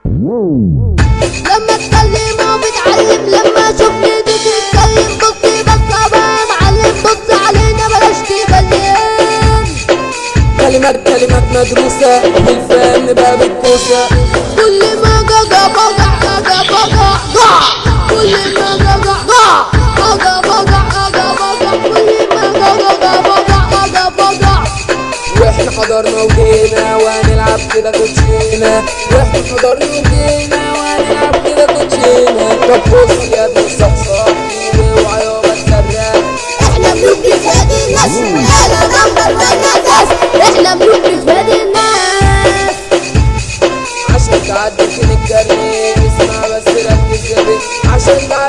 لما اتكلم وبتعلم، لما اشوفني تتكلم بصي بس بقى يا معلم، بص علينا بلاش تبلم. كلمات مدروسة بالفن بقى بالكوسة. كل ما جا بقع جا بقع ضاع، كل ما جا بقع جا بقع جا بقع، كل ما جا بقع جا بقع. واحنا حضرنا وجينا وهنلعب كده كوتشينا، واحنا حضرنا وجينا وهنلعب كده كوتشينا. طب بص يا ابني صحصحني واوعى يابا تسرق. احنا ملوك بجهاد الناس، انا نمبر وان اساس، احنا ملوك بجهاد الناس. عشان تعدي فين الجري اسمع بس ركز يا بيه، عشان تعدي